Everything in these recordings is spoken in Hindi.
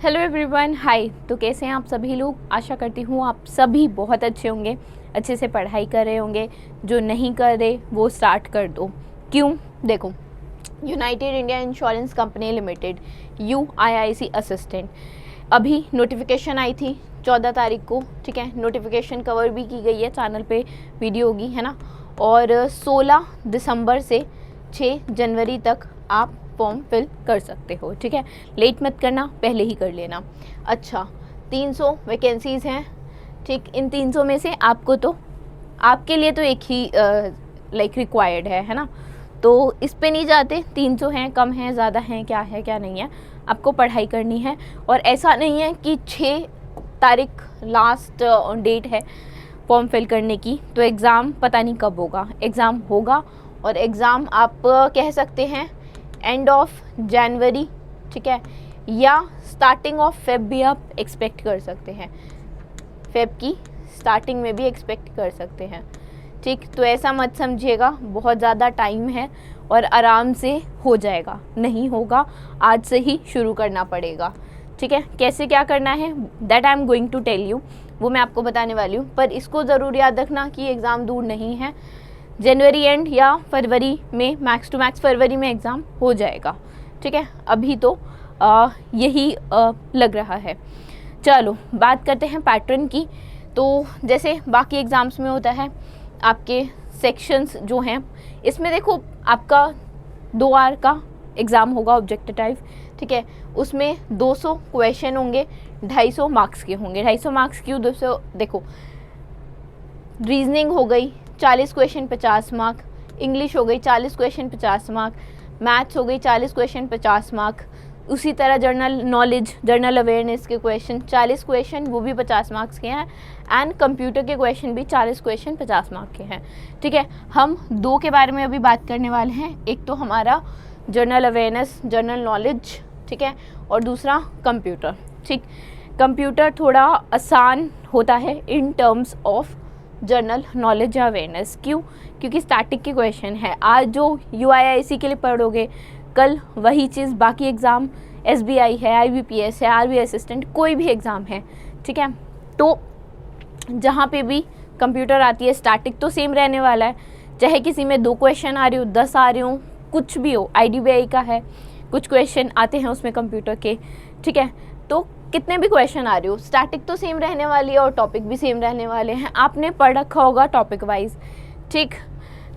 हेलो एवरीवन, हाय। तो कैसे हैं आप सभी लोग? आशा करती हूँ आप सभी बहुत अच्छे होंगे, अच्छे से पढ़ाई कर रहे होंगे। जो नहीं कर रहे वो स्टार्ट कर दो। क्यों? देखो, United India insurance company limited UIIC assistant, अभी नोटिफिकेशन आई थी 14 तारीख को। ठीक है, नोटिफिकेशन कवर भी की गई है, चैनल पे वीडियो होगी, है ना। और 16 दिसंबर से 6 जनवरी तक आप फॉर्म फिल कर सकते हो। ठीक है, लेट मत करना, पहले ही कर लेना। अच्छा, 300 वैकेंसीज़ हैं। ठीक, इन 300 में से आपको तो आपके लिए तो एक ही लाइक रिक्वायर्ड है ना। तो इस पे नहीं जाते, 300 हैं, कम हैं, ज़्यादा हैं, क्या है क्या नहीं है, आपको पढ़ाई करनी है। और ऐसा नहीं है कि 6 तारीख लास्ट डेट है फॉर्म फिल करने की, तो एग्ज़ाम पता नहीं कब होगा। एग्ज़ाम होगा, और एग्ज़ाम आप कह सकते हैं एंड ऑफ जनवरी, ठीक है, या स्टार्टिंग ऑफ फेब भी आप एक्सपेक्ट कर सकते हैं। फेब की स्टार्टिंग में भी एक्सपेक्ट कर सकते हैं। ठीक, तो ऐसा मत समझिएगा बहुत ज़्यादा टाइम है और आराम से हो जाएगा। नहीं होगा, आज से ही शुरू करना पड़ेगा। ठीक है, कैसे क्या करना है that I am going to tell you, वो मैं आपको बताने वाली हूँ। पर इसको ज़रूर याद रखना कि एग्ज़ाम दूर नहीं है, जनवरी एंड या फरवरी में, मैक्स टू मैक्स फरवरी में एग्ज़ाम हो जाएगा। ठीक है, अभी तो यही लग रहा है। चलो बात करते हैं पैटर्न की। तो जैसे बाकी एग्ज़ाम्स में होता है, आपके सेक्शंस जो हैं, इसमें देखो आपका 2 आवर का एग्ज़ाम होगा, ऑब्जेक्टिव टाइप। ठीक है, उसमें 200 क्वेश्चन होंगे, 250 मार्क्स के होंगे। 250 मार्क्स क्यों? 200, देखो, रीजनिंग हो गई 40 क्वेश्चन 50 मार्क, इंग्लिश हो गई 40 क्वेश्चन 50 मार्क, मैथ्स हो गई 40 क्वेश्चन 50 मार्क, उसी तरह जनरल नॉलेज, जनरल अवेयरनेस के क्वेश्चन 40 क्वेश्चन, वो भी 50 मार्क्स के हैं। एंड कंप्यूटर के क्वेश्चन भी 40 क्वेश्चन 50 मार्क के हैं। ठीक है, हम 2 के बारे में अभी बात करने वाले हैं। एक तो हमारा जनरल अवेयरनेस, जनरल नॉलेज, ठीक है, और दूसरा कंप्यूटर। ठीक, कंप्यूटर थोड़ा आसान होता है in terms of general knowledge या अवेयरनेस। क्यों? क्योंकि स्टैटिक के क्वेश्चन है। आज जो UIIC के लिए पढ़ोगे, कल वही चीज़ बाकी एग्ज़ाम SBI है, IBPS है, RBI असिस्टेंट, कोई भी एग्ज़ाम है। ठीक है, तो जहाँ पे भी कंप्यूटर आती है, स्टैटिक तो सेम रहने वाला है। चाहे किसी में 2 क्वेश्चन आ रहे हो, 10 आ रहे हो, कुछ भी हो। IDBI का है, कुछ क्वेश्चन आते हैं उसमें कंप्यूटर के। ठीक है, तो कितने भी क्वेश्चन आ रहे हो, स्टैटिक तो सेम रहने वाली है और टॉपिक भी सेम रहने वाले हैं। आपने पढ़ रखा होगा टॉपिक वाइज। ठीक,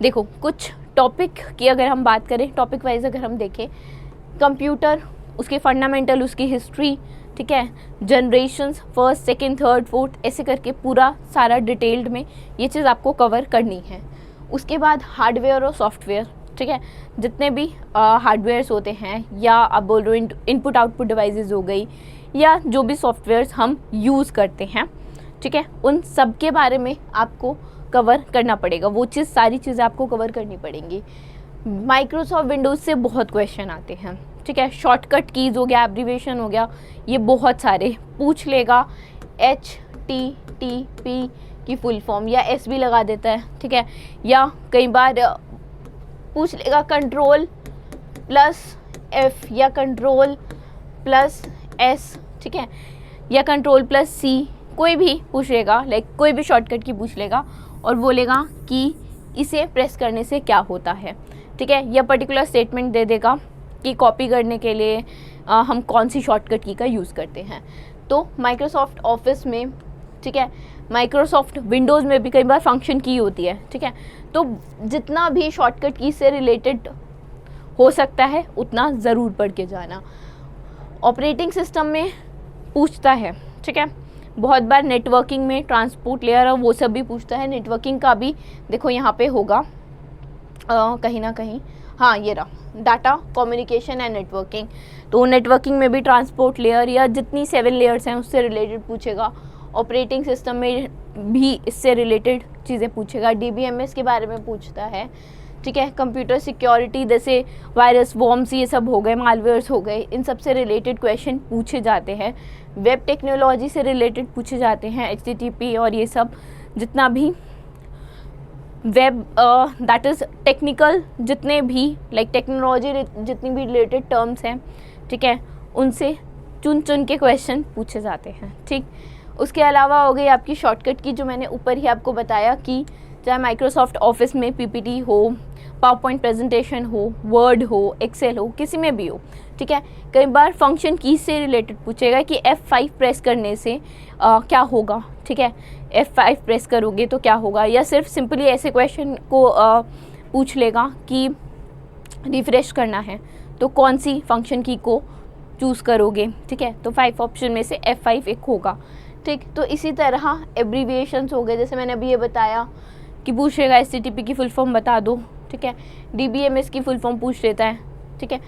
देखो कुछ टॉपिक की अगर हम बात करें, टॉपिक वाइज अगर हम देखें, कंप्यूटर, उसके फंडामेंटल, उसकी हिस्ट्री, ठीक है, generations, first second third fourth, ऐसे करके पूरा सारा डिटेल्ड में ये चीज़ आपको कवर करनी है। उसके बाद हार्डवेयर और सॉफ्टवेयर, ठीक है, जितने भी हार्डवेयर्स होते हैं, या आप बोल रहे हो इनपुट आउटपुट डिवाइसेस हो गई, या जो भी सॉफ्टवेयर्स हम यूज़ करते हैं, ठीक है, उन सब के बारे में आपको कवर करना पड़ेगा। वो चीज़, सारी चीज़ें आपको कवर करनी पड़ेंगी। माइक्रोसॉफ्ट विंडोज़ से बहुत क्वेश्चन आते हैं। ठीक है, शॉर्टकट कीज़ हो गया, एब्रीवेशन हो गया, ये बहुत सारे पूछ लेगा। HTTP की फुल फॉर्म या S भी लगा देता है। ठीक है, या कई बार पूछ लेगा Ctrl+F या Ctrl+S, ठीक है, या Ctrl+C, कोई भी पूछ लेगा, लाइक कोई भी शॉर्टकट की पूछ लेगा और बोलेगा कि इसे प्रेस करने से क्या होता है। ठीक है, या पर्टिकुलर स्टेटमेंट दे देगा कि कॉपी करने के लिए हम कौन सी शॉर्टकट की का यूज़ करते हैं। तो माइक्रोसॉफ्ट ऑफिस में, ठीक है, माइक्रोसॉफ्ट विंडोज़ में भी कई बार फंक्शन की होती है। ठीक है, तो जितना भी शॉर्टकट की से रिलेटेड हो सकता है उतना ज़रूर पढ़ के जाना। ऑपरेटिंग सिस्टम में पूछता है। ठीक है, बहुत बार नेटवर्किंग में, ट्रांसपोर्ट लेयर और वो सब भी पूछता है। नेटवर्किंग का भी देखो यहाँ पे होगा कहीं ना कहीं, हाँ ये रहा, डाटा कम्युनिकेशन एंड नेटवर्किंग। तो नेटवर्किंग में भी ट्रांसपोर्ट लेयर या जितनी 7 लेयर्स हैं उससे रिलेटेड पूछेगा। ऑपरेटिंग सिस्टम में भी इससे रिलेटेड चीज़ें पूछेगा। DBMS के बारे में पूछता है। ठीक है, कंप्यूटर सिक्योरिटी, जैसे वायरस, वॉर्म्स, ये सब हो गए, मालवेयर्स हो गए, इन सब से रिलेटेड क्वेश्चन पूछे जाते हैं। वेब टेक्नोलॉजी से रिलेटेड पूछे जाते हैं, HTTP और ये सब, जितना भी वेब दैट इज़ टेक्निकल, जितने भी लाइक टेक्नोलॉजी जितनी भी रिलेटेड टर्म्स हैं, ठीक है, उनसे चुन चुन के क्वेश्चन पूछे जाते हैं, ठीक। उसके अलावा हो गई आपकी शॉर्टकट की, जो मैंने ऊपर ही आपको बताया कि चाहे माइक्रोसॉफ्ट ऑफिस में पीपीटी हो, पावर पॉइंट प्रेजेंटेशन हो, वर्ड हो, एक्सेल हो, किसी में भी हो, ठीक है। कई बार फंक्शन की से रिलेटेड पूछेगा कि F5 प्रेस करने से क्या होगा, ठीक है, F5 प्रेस करोगे तो क्या होगा, या सिर्फ सिंपली ऐसे क्वेश्चन को पूछ लेगा कि रिफ्रेश करना है तो कौन सी फंक्शन की को चूज़ करोगे, ठीक है। तो 5 ऑप्शन में से F5 एक होगा, ठीक। तो इसी तरह एब्रीविएशंस हो गए, जैसे मैंने अभी ये बताया कि पूछेगा SCTP की फुल फॉर्म बता दो, ठीक है। DBMS की फुल फॉर्म पूछ लेता है, ठीक है।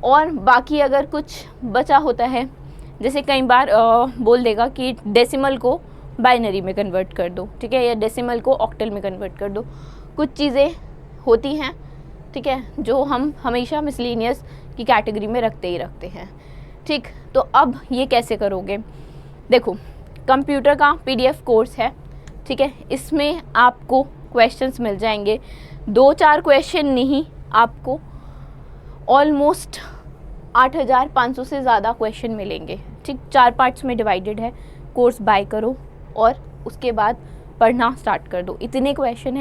और बाकी अगर कुछ बचा होता है, जैसे कई बार बोल देगा कि डेसिमल को बाइनरी में कन्वर्ट कर दो, ठीक है, या डेसिमल को ऑक्टल में कन्वर्ट कर दो। कुछ चीज़ें होती हैं, ठीक है, जो हम हमेशा मिसलेनियस की कैटेगरी में रखते ही रखते हैं, ठीक। तो अब ये कैसे करोगे, देखो कंप्यूटर का PDF कोर्स है, ठीक है। इसमें आपको क्वेश्चंस मिल जाएंगे, 2-4 क्वेश्चन नहीं, आपको ऑलमोस्ट 8500 से ज़्यादा क्वेश्चन मिलेंगे, ठीक। 4 पार्ट्स में डिवाइडेड है। कोर्स बाय करो और उसके बाद पढ़ना स्टार्ट कर दो। इतने क्वेश्चन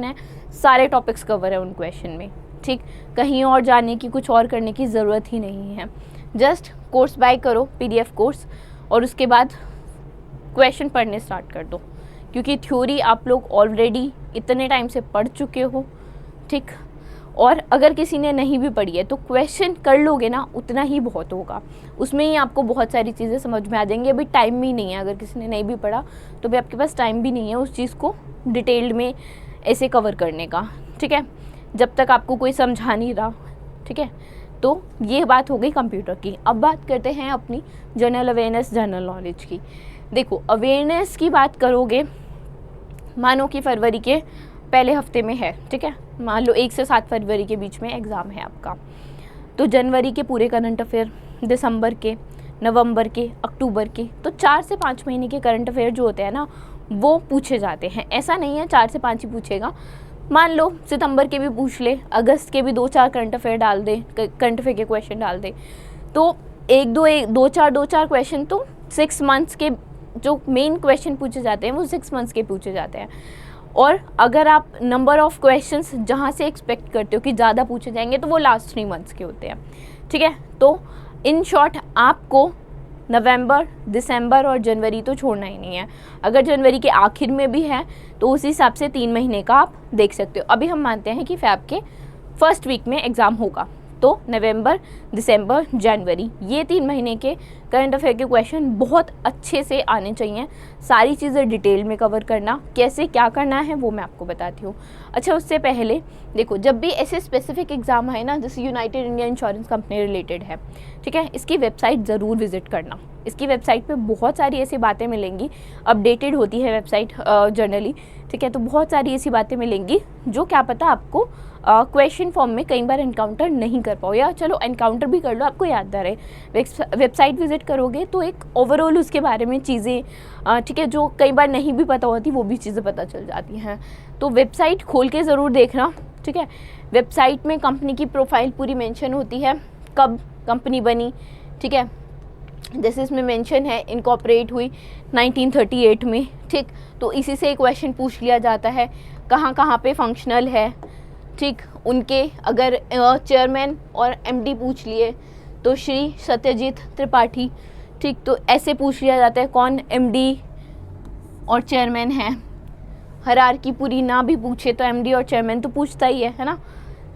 हैं, सारे टॉपिक्स कवर है उन क्वेश्चन में, ठीक। कहीं और जाने की, कुछ और करने की ज़रूरत ही नहीं है। जस्ट कोर्स बाय करो, PDF कोर्स, और उसके बाद क्वेश्चन पढ़ने स्टार्ट कर दो, क्योंकि थ्योरी आप लोग ऑलरेडी इतने टाइम से पढ़ चुके हो, ठीक। और अगर किसी ने नहीं भी पढ़ी है तो क्वेश्चन कर लोगे ना, उतना ही बहुत होगा, उसमें ही आपको बहुत सारी चीज़ें समझ में आ जाएंगी। अभी टाइम भी नहीं है, अगर किसी ने नहीं भी पढ़ा तो भी आपके पास टाइम भी नहीं है उस चीज़ को डिटेल्ड में ऐसे कवर करने का, ठीक है, जब तक आपको कोई समझा नहीं रहा, ठीक है। तो ये बात हो गई कंप्यूटर की। अब बात करते हैं अपनी जनरल अवेयरनेस, जनरल नॉलेज की। देखो अवेयरनेस की बात करोगे, मानो कि फरवरी के पहले हफ्ते में है, ठीक है, मान लो 1 से 7 फरवरी के बीच में एग्ज़ाम है आपका, तो जनवरी के पूरे करंट अफेयर, दिसंबर के, नवंबर के, अक्टूबर के, तो 4 से 5 महीने के करंट अफेयर जो होते हैं ना, वो पूछे जाते हैं। ऐसा नहीं है 4 से 5 ही पूछेगा, मान लो सितंबर के भी पूछ ले, अगस्त के भी 2-4 करंट अफेयर डाल दे, करंट अफेयर के क्वेश्चन डाल दे, तो 2-4 क्वेश्चन तो 6 मंथ्स के जो मेन क्वेश्चन पूछे जाते हैं वो 6 मंथ्स के पूछे जाते हैं। और अगर आप नंबर ऑफ़ क्वेश्चंस जहाँ से एक्सपेक्ट करते हो कि ज़्यादा पूछे जाएंगे, तो वो लास्ट 3 मंथ्स के होते हैं, ठीक है। तो इन शॉर्ट आपको नवंबर, दिसंबर और जनवरी तो छोड़ना ही नहीं है। अगर जनवरी के आखिर में भी है तो उस हिसाब से 3 महीने का आप देख सकते हो। अभी हम मानते हैं कि फ़ेब के फर्स्ट वीक में एग्ज़ाम होगा, तो नवंबर, दिसंबर, जनवरी, ये 3 महीने के करंट अफेयर के क्वेश्चन बहुत अच्छे से आने चाहिए। सारी चीज़ें डिटेल में कवर करना, कैसे क्या करना है वो मैं आपको बताती हूँ। अच्छा, उससे पहले देखो, जब भी ऐसे स्पेसिफिक एग्ज़ाम है ना, जैसे United India insurance company related है, ठीक है, इसकी वेबसाइट ज़रूर विजिट करना। इसकी वेबसाइट पे बहुत सारी ऐसी बातें मिलेंगी, अपडेटेड होती है वेबसाइट जनरली, ठीक है। तो बहुत सारी ऐसी बातें मिलेंगी जो क्या पता आपको क्वेश्चन फॉर्म में कई बार एनकाउंटर नहीं कर पाओ, या चलो एनकाउंटर भी कर लो, आपको याद रहे। वेबसाइट विजिट करोगे तो एक ओवरऑल उसके बारे में चीज़ें, ठीक है, जो कई बार नहीं भी पता होती वो भी चीज़ें पता चल जाती हैं। तो वेबसाइट खोल के ज़रूर देखना, ठीक है। वेबसाइट में कंपनी की प्रोफाइल पूरी मेंशन होती है, कब कंपनी बनी, ठीक है, जैसे इसमें मेंशन है इनकॉर्पोरेट हुई 1938 में, ठीक। तो इसी से एक क्वेश्चन पूछ लिया जाता है, कहाँ कहाँ पे फंक्शनल है, ठीक। उनके अगर चेयरमैन और MD पूछ लिए तो श्री सत्यजीत त्रिपाठी, ठीक। तो ऐसे पूछ लिया जाता है कौन MD और चेयरमैन है। हायरार्की पूरी ना भी पूछे तो MD और चेयरमैन तो पूछता ही है ना।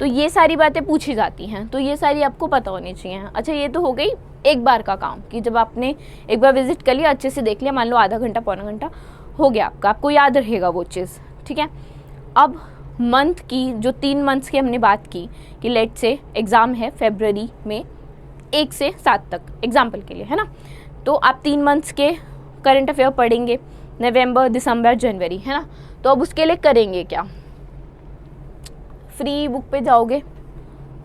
तो ये सारी बातें पूछी जाती हैं, तो ये सारी आपको पता होनी चाहिए। अच्छा, ये तो हो गई एक बार का काम कि जब आपने एक बार विजिट कर लिया, अच्छे से देख लिया, मान लो आधा घंटा पौना घंटा हो गया आपका, आपको याद रहेगा वो चीज़, ठीक है। अब मंथ की, जो 3 मंथ्स की हमने बात की कि लेट से एग्ज़ाम है फरवरी में 1 से 7 तक, एग्जाम्पल के लिए, है ना। तो आप 3 मंथ्स के करंट अफेयर पढ़ेंगे, नवंबर, दिसंबर, जनवरी, है ना। तो अब उसके लिए करेंगे क्या, फ्री बुक पे जाओगे,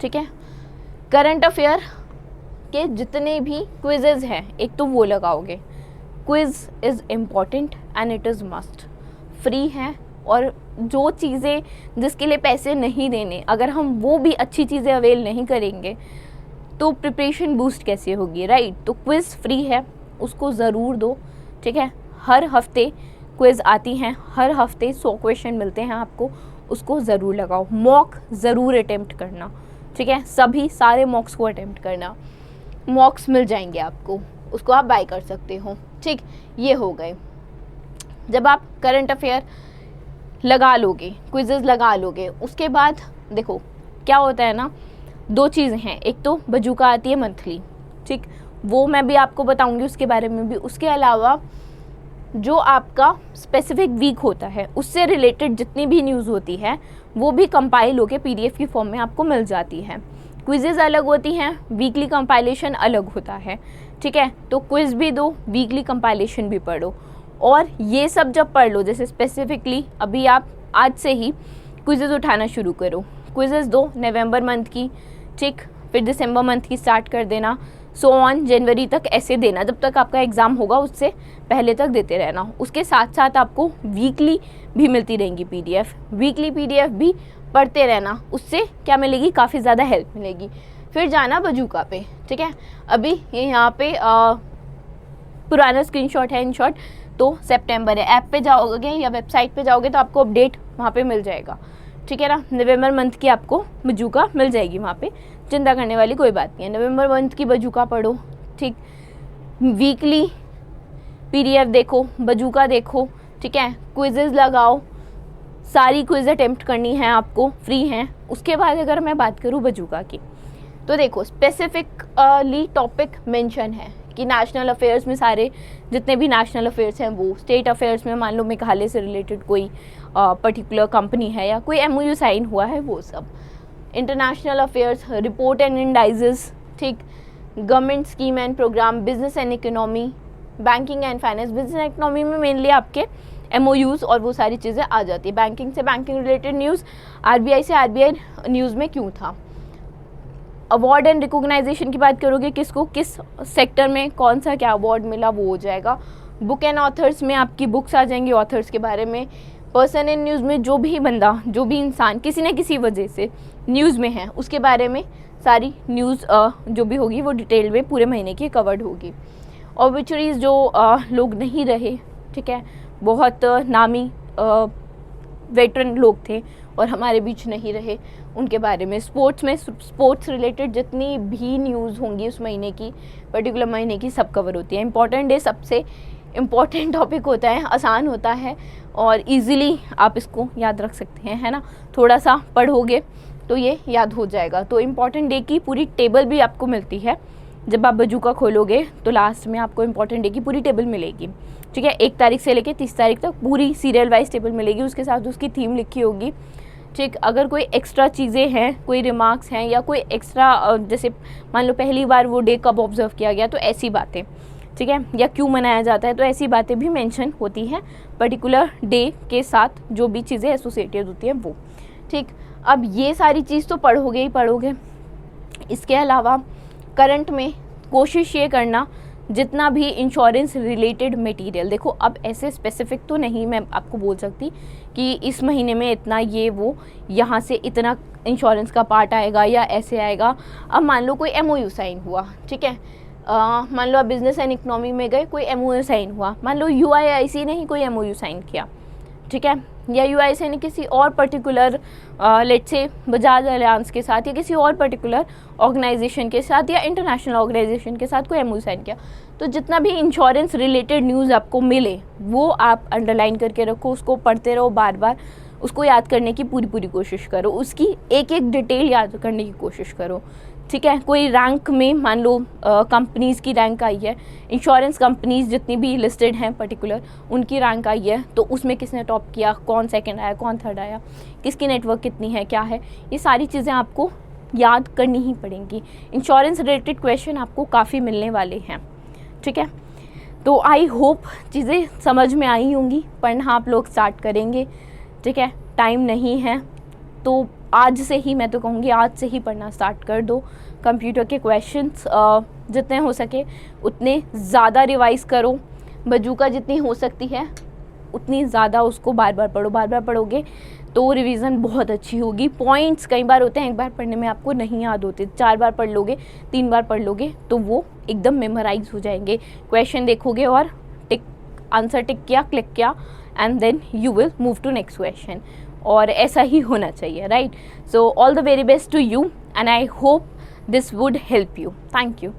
ठीक है। करंट अफेयर के जितने भी क्विजेज़ हैं, एक तो वो लगाओगे। Quiz is important and it is must, free है। और जो चीज़ें जिसके लिए पैसे नहीं देने, अगर हम वो भी अच्छी चीज़ें अवेल नहीं करेंगे तो प्रिपरेशन बूस्ट कैसे होगी, राइट। तो क्विज़ फ्री है, उसको ज़रूर दो, ठीक है। हर हफ्ते क्विज़ आती हैं, हर हफ्ते 100 क्वेश्चन मिलते हैं आपको, उसको ज़रूर लगाओ। मॉक ज़रूर अटेम्प्ट करना, ठीक है। सारे मॉक्स को अटेम्प्ट करना, मॉक्स मिल जाएंगे आपको, उसको आप बाय कर सकते हो, ठीक। ये हो गए। जब आप करंट अफेयर लगा लोगे, क्विज़ेस लगा लोगे, उसके बाद देखो क्या होता है ना, 2 चीज़ें हैं। एक तो बजूका आती है मंथली, ठीक, वो मैं भी आपको बताऊंगी उसके बारे में भी। उसके अलावा जो आपका स्पेसिफिक वीक होता है उससे रिलेटेड जितनी भी न्यूज़ होती है वो भी कंपाइल होकर PDF की फॉर्म में आपको मिल जाती है। क्विज़ेस अलग होती हैं, वीकली कंपाइलेशन अलग होता है, ठीक है। तो क्विज़ भी दो, वीकली कंपाइलेशन भी पढ़ो। और ये सब जब पढ़ लो, जैसे स्पेसिफिकली अभी आप आज से ही क्विज़ेस उठाना शुरू करो, क्विज़ेस दो नवंबर मंथ की, ठीक, फिर दिसंबर मंथ की स्टार्ट कर देना, सो ऑन जनवरी तक ऐसे देना, जब तक आपका एग्ज़ाम होगा उससे पहले तक देते रहना। उसके साथ साथ आपको वीकली भी मिलती रहेंगी PDF, वीकली PDF भी पढ़ते रहना, उससे क्या मिलेगी, काफ़ी ज़्यादा हेल्प मिलेगी। फिर जाना बजूका पे, ठीक है। अभी ये यहाँ पे पुराना स्क्रीनशॉट है, इन शॉर्ट तो सितंबर है। ऐप पे जाओगे या वेबसाइट पे जाओगे तो आपको अपडेट वहाँ पे मिल जाएगा, ठीक है ना। नवंबर मंथ की आपको बजूका मिल जाएगी वहाँ पे, चिंता करने वाली कोई बात नहीं है। नवंबर मंथ की बजूका पढ़ो, ठीक, वीकली PDF देखो, बजूका देखो, ठीक है। क्विज़ेस लगाओ, सारी क्विज़ अटेम्प्ट करनी है आपको, फ्री हैं। उसके बाद अगर मैं बात करूँ बजूका की, तो देखो स्पेसिफिकली टॉपिक मेंशन है कि नेशनल अफेयर्स में सारे जितने भी नेशनल अफेयर्स हैं वो, स्टेट अफेयर्स में मान लो मेघालय से रिलेटेड कोई पर्टिकुलर कंपनी है या कोई MOU साइन हुआ है वो सब, international affairs, report and indices, ठीक, government scheme and programme, business and economy, banking and finance. Business and economy में मेनली आपके MOUs और वो सारी चीज़ें आ जाती है। बैंकिंग से बैंकिंग रिलेटेड न्यूज़, RBI से RBI न्यूज़ में क्यों था। अवार्ड एंड रिकॉग्नाइजेशन की बात करोगे, किसको किस सेक्टर में कौन सा क्या अवार्ड मिला वो हो जाएगा। बुक एंड ऑथर्स में आपकी बुक्स आ जाएंगी, ऑथर्स के बारे में। पर्सन इन न्यूज़ में जो भी बंदा, जो भी इंसान किसी न किसी वजह से न्यूज़ में है उसके बारे में सारी न्यूज़ जो भी होगी वो डिटेल में पूरे महीने की कवर्ड होगी। ऑब्ituaries जो लोग नहीं रहे, ठीक है, बहुत नामी वेटरन लोग थे और हमारे बीच नहीं रहे, उनके बारे में। स्पोर्ट्स में स्पोर्ट्स रिलेटेड जितनी भी न्यूज़ होंगी उस महीने की, पर्टिकुलर महीने की, सब कवर होती है। इंपॉर्टेंट डे सबसे इम्पॉर्टेंट टॉपिक होता है, आसान होता है और इजीली आप इसको याद रख सकते हैं, है ना। थोड़ा सा पढ़ोगे तो ये याद हो जाएगा। तो इम्पॉर्टेंट डे की पूरी टेबल भी आपको मिलती है। जब आप बजूका खोलोगे तो लास्ट में आपको इम्पॉर्टेंट डे की पूरी टेबल मिलेगी, ठीक है। 1 तारीख से लेकर 30 तारीख तक पूरी सीरियल वाइज टेबल मिलेगी, उसके साथ उसकी थीम लिखी होगी, ठीक। अगर कोई एक्स्ट्रा चीज़ें हैं, कोई रिमार्क्स हैं या कोई एक्स्ट्रा जैसे मान लो पहली बार वो डे कब ऑब्जर्व किया गया तो ऐसी बातें, ठीक है, या क्यों मनाया जाता है तो ऐसी बातें भी मेंशन होती हैं पर्टिकुलर डे के साथ, जो भी चीज़ें एसोसिएटेड होती हैं वो, ठीक। अब ये सारी चीज़ तो पढ़ोगे ही पढ़ोगे। इसके अलावा करंट में कोशिश ये करना जितना भी इंश्योरेंस रिलेटेड मटेरियल, देखो अब ऐसे स्पेसिफिक तो नहीं मैं आपको बोल सकती कि इस महीने में इतना ये वो यहाँ से इतना इंश्योरेंस का पार्ट आएगा या ऐसे आएगा। अब मान लो कोई MOU साइन हुआ, ठीक है, मान लो आप बिजनेस एंड इकोनॉमी में गए, कोई MOU साइन हुआ, मान लो UIIC ने ही कोई MOU साइन किया, ठीक है, या UIC ने किसी और particular let's say Bajaj alliance के साथ या किसी और पर्टिकुलर ऑर्गेनाइजेशन के साथ या इंटरनेशनल ऑर्गेनाइजेशन के साथ कोई MOU साइन किया, तो जितना भी इंश्योरेंस रिलेटेड न्यूज़ आपको मिले वो आप अंडरलाइन करके रखो, उसको पढ़ते रहो, बार बार उसको याद करने की पूरी कोशिश करो, उसकी एक एक डिटेल याद करने की कोशिश करो, ठीक है। कोई रैंक में मान लो कंपनीज़ की रैंक आई है, इंश्योरेंस कंपनीज़ जितनी भी लिस्टेड हैं पर्टिकुलर उनकी रैंक आई है, तो उसमें किसने टॉप किया, कौन सेकंड आया, कौन थर्ड आया, किसकी नेटवर्क कितनी है, क्या है, ये सारी चीज़ें आपको याद करनी ही पड़ेंगी। इंश्योरेंस रिलेटेड क्वेश्चन आपको काफ़ी मिलने वाले हैं, ठीक है। तो आई होप चीज़ें समझ में आई होंगी। पढ़ना आप लोग स्टार्ट करेंगे, ठीक है, टाइम नहीं है तो आज से ही, मैं तो कहूँगी आज से ही पढ़ना स्टार्ट कर दो। कंप्यूटर के क्वेश्चंस जितने हो सके उतने ज़्यादा रिवाइज़ करो, बजूका जितनी हो सकती है उतनी ज़्यादा उसको बार बार पढ़ो। बार बार पढ़ोगे तो रिवीजन बहुत अच्छी होगी। पॉइंट्स कई बार होते हैं एक बार पढ़ने में आपको नहीं याद होते, 4 बार पढ़ लोगे, 3 बार पढ़ लोगे तो वो एकदम मेमोराइज हो जाएंगे। क्वेश्चन देखोगे और टिक, आंसर टिक किया, क्लिक किया, and then you will move to next question. और ऐसा ही होना चाहिए, right? So all the very best to you and I hope this would help you. Thank you.